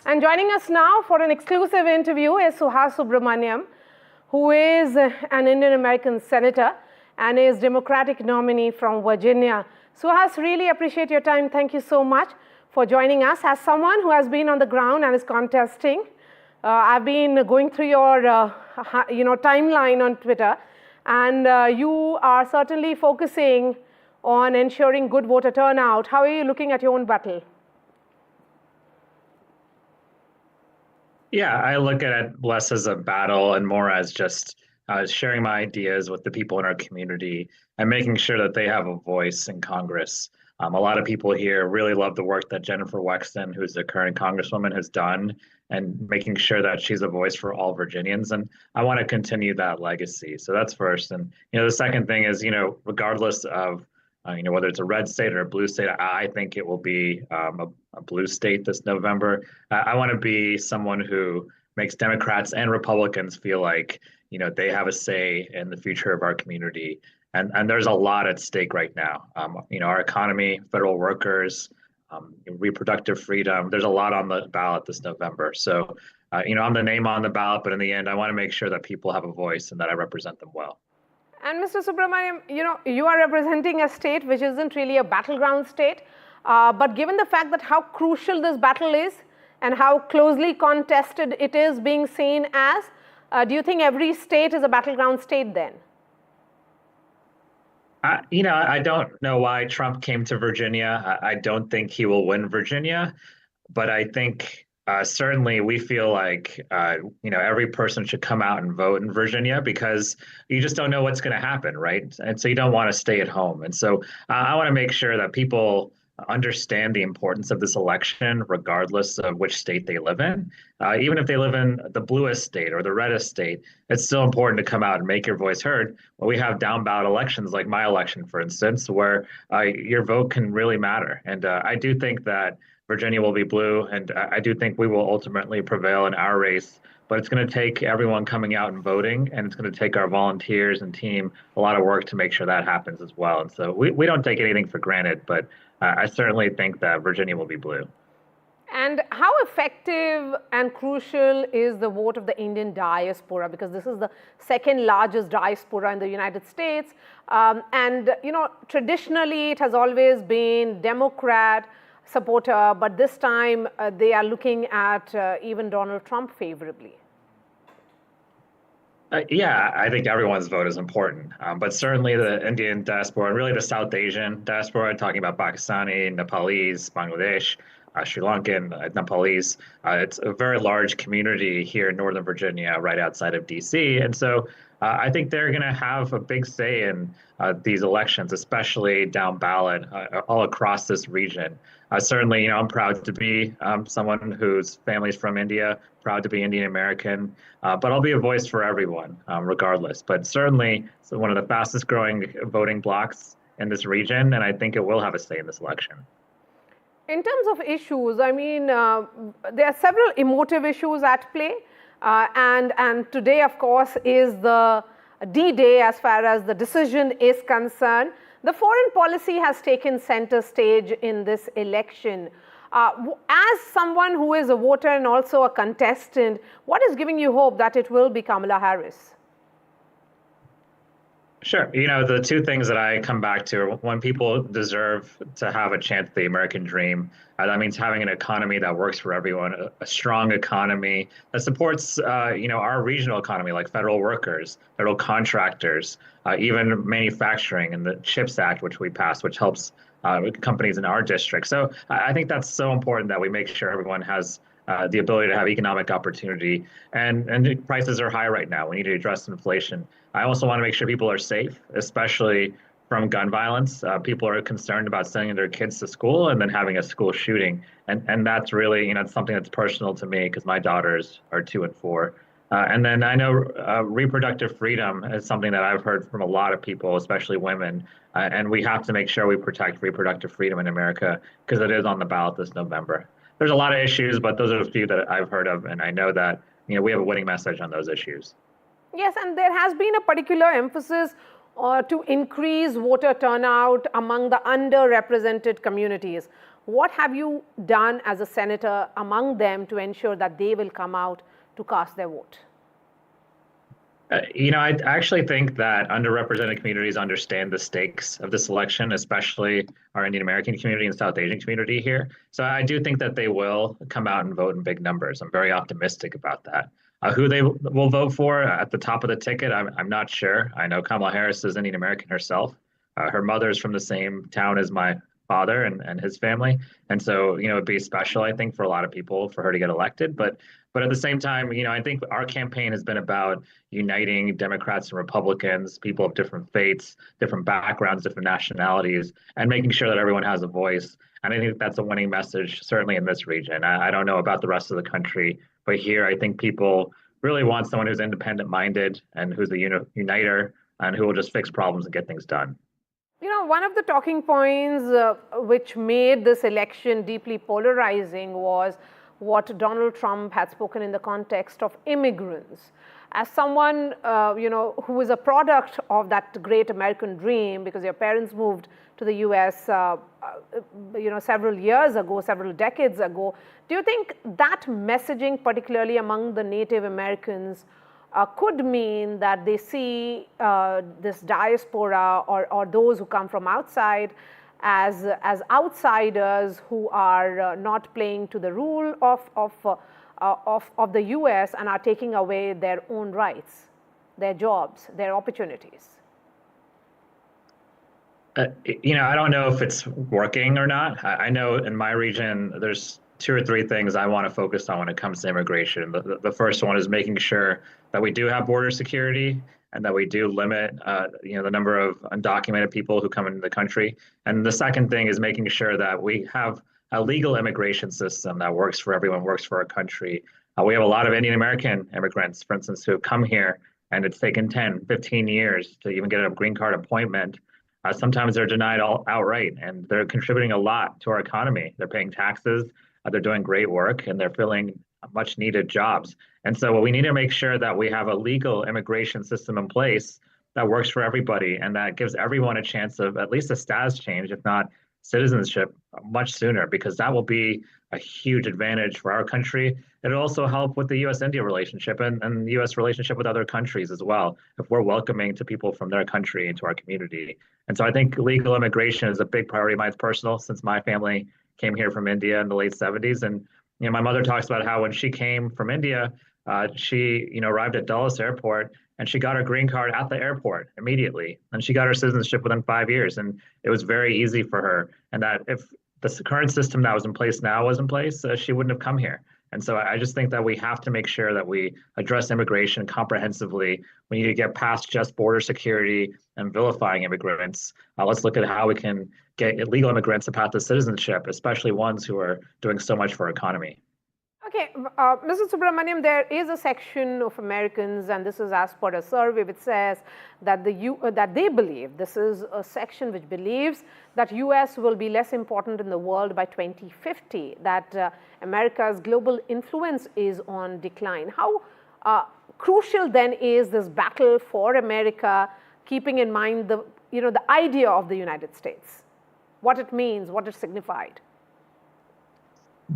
And joining us now for an exclusive interview is Suhas Subramaniam, who is an Indian American senator and is Democratic nominee from Virginia. Suhas, really appreciate your time. Thank you so much for joining us. As someone who has been on the ground and is contesting, I've been going through your timeline on Twitter, and you are certainly focusing on ensuring good voter turnout. How are you looking at your own battle? Yeah, I look at it less as a battle and more as just sharing my ideas with the people in our community and making sure that they have a voice in Congress. A lot of people here really love the work that Jennifer Wexton, who's the current congresswoman, has done, and making sure that she's a voice for all Virginians. And I want to continue that legacy. So that's first. And the second thing is, regardless of whether it's a red state or a blue state, I think it will be a blue state this November. I want to be someone who makes Democrats and Republicans feel like, they have a say in the future of our community. And there's a lot at stake right now. Our economy, federal workers, reproductive freedom. There's a lot on the ballot this November. So, I'm the name on the ballot, but in the end, I want to make sure that people have a voice and that I represent them well. And Mr. Subramaniam, you are representing a state which isn't really a battleground state, but given the fact that how crucial this battle is and how closely contested it is being seen as, do you think every state is a battleground state then? I don't know why Trump came to Virginia. I don't think he will win Virginia, but I think certainly we feel like, every person should come out and vote in Virginia because you just don't know what's going to happen, right? And so you don't want to stay at home. And so I want to make sure that people understand the importance of this election, regardless of which state they live in. Even if they live in the bluest state or the reddest state, it's still important to come out and make your voice heard. Well, we have down ballot elections like my election, for instance, where your vote can really matter. And I do think that Virginia will be blue, and I do think we will ultimately prevail in our race. But it's going to take everyone coming out and voting, and it's going to take our volunteers and team a lot of work to make sure that happens as well. And so we don't take anything for granted, but I certainly think that Virginia will be blue. And how effective and crucial is the vote of the Indian diaspora? Because this is the second largest diaspora in the United States. Traditionally it has always been Democrat supporter, but this time they are looking at even Donald Trump favorably. Yeah, I think everyone's vote is important, but certainly the Indian diaspora and really the South Asian diaspora, talking about Pakistani, Nepalese, Bangladesh, Sri Lankan, Nepalese. It's a very large community here in Northern Virginia, right outside of DC. And so I think they're going to have a big say in these elections, especially down ballot all across this region. Certainly, I'm proud to be someone whose family's from India, proud to be Indian American, but I'll be a voice for everyone, regardless. But certainly, it's one of the fastest growing voting blocs in this region, and I think it will have a say in this election. In terms of issues, I mean, there are several emotive issues at play. And today, of course, is the D-Day as far as the decision is concerned. The foreign policy has taken center stage in this election. As someone who is a voter and also a contestant, what is giving you hope that it will be Kamala Harris? Sure. The two things that I come back to are when people deserve to have a chance at the American dream. That means having an economy that works for everyone, a strong economy that supports, our regional economy, like federal workers, federal contractors, even manufacturing, and the CHIPS Act, which we passed, which helps companies in our district. So I think that's so important that we make sure everyone has the ability to have economic opportunity. And prices are high right now. We need to address inflation. I also want to make sure people are safe, especially from gun violence. People are concerned about sending their kids to school and then having a school shooting. And that's really, it's something that's personal to me because my daughters are 2 and 4. And then I know reproductive freedom is something that I've heard from a lot of people, especially women. And we have to make sure we protect reproductive freedom in America because it is on the ballot this November. There's a lot of issues, but those are a few that I've heard of. And I know that, we have a winning message on those issues. Yes, and there has been a particular emphasis to increase voter turnout among the underrepresented communities. What have you done as a senator among them to ensure that they will come out to cast their vote? I actually think that underrepresented communities understand the stakes of this election, especially our Indian American community and South Asian community here. So I do think that they will come out and vote in big numbers. I'm very optimistic about that. Who they will vote for at the top of the ticket, I'm not sure. I know Kamala Harris is Indian American herself. Her mother's from the same town as my father and his family. And so, it'd be special, I think, for a lot of people for her to get elected. But at the same time, I think our campaign has been about uniting Democrats and Republicans, people of different faiths, different backgrounds, different nationalities, and making sure that everyone has a voice. And I think that's a winning message, certainly in this region. I don't know about the rest of the country, but here I think people really want someone who's independent minded and who's a uniter and who will just fix problems and get things done. One of the talking points which made this election deeply polarizing was what Donald Trump had spoken in the context of immigrants. As someone, who is a product of that great American dream, because your parents moved to the US, several years ago, several decades ago, do you think that messaging, particularly among the Native Americans, could mean that they see this diaspora or those who come from outside as outsiders who are not playing to the rule of the US and are taking away their own rights, their jobs, their opportunities? I don't know if it's working or not. I know in my region, there's 2 or 3 things I want to focus on when it comes to immigration. The first one is making sure that we do have border security and that we do limit, the number of undocumented people who come into the country. And the second thing is making sure that we have a legal immigration system that works for everyone, works for our country. We have a lot of Indian American immigrants, for instance, who have come here and it's taken 10, 15 years to even get a green card appointment. Sometimes they're denied outright, and they're contributing a lot to our economy. They're paying taxes, they're doing great work, and they're filling much needed jobs. And so we need to make sure that we have a legal immigration system in place that works for everybody and that gives everyone a chance of at least a status change, if not citizenship, much sooner, because that will be a huge advantage for our country. It'll also help with the US-India relationship and the US relationship with other countries as well, if we're welcoming to people from their country into our community. And so I think legal immigration is a big priority of mine. It's personal, since my family came here from India in the late 70s. And my mother talks about how when she came from India, she arrived at Dulles Airport and she got her green card at the airport immediately. And she got her citizenship within 5 years. And it was very easy for her. And that if the current system that was in place now was in place, she wouldn't have come here. And so I just think that we have to make sure that we address immigration comprehensively. We need to get past just border security and vilifying immigrants. Let's look at how we can get illegal immigrants a path to citizenship, especially ones who are doing so much for our economy. Okay, Mr. Subramaniam, there is a section of Americans, and this is as per a survey which says that that they believe, this is a section which believes that US will be less important in the world by 2050, that America's global influence is on decline. How crucial then is this battle for America, keeping in mind the idea of the United States, what it means, what it signified?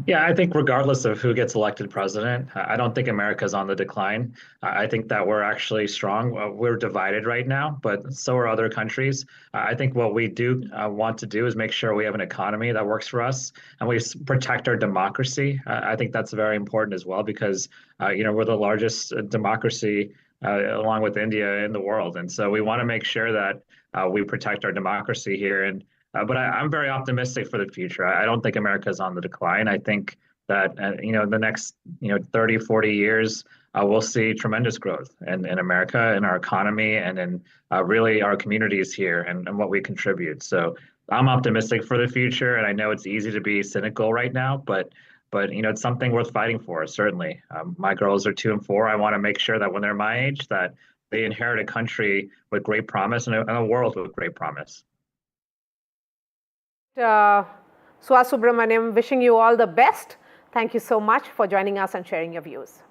Yeah, I think regardless of who gets elected president, I don't think America's on the decline. I think that we're actually strong. We're divided right now, but so are other countries. I think what we do want to do is make sure we have an economy that works for us and we protect our democracy. I think that's very important as well because, we're the largest democracy along with India in the world. And so we want to make sure that we protect our democracy here. But I'm very optimistic for the future. I don't think America is on the decline. I think that, in the next, 30, 40 years, we'll see tremendous growth in America, in our economy, and in really our communities here and what we contribute. So I'm optimistic for the future. And I know it's easy to be cynical right now, but it's something worth fighting for, certainly. My girls are 2 and 4. I want to make sure that when they're my age, that they inherit a country with great promise and a world with great promise. Subramaniam, wishing you all the best. Thank you so much for joining us and sharing your views.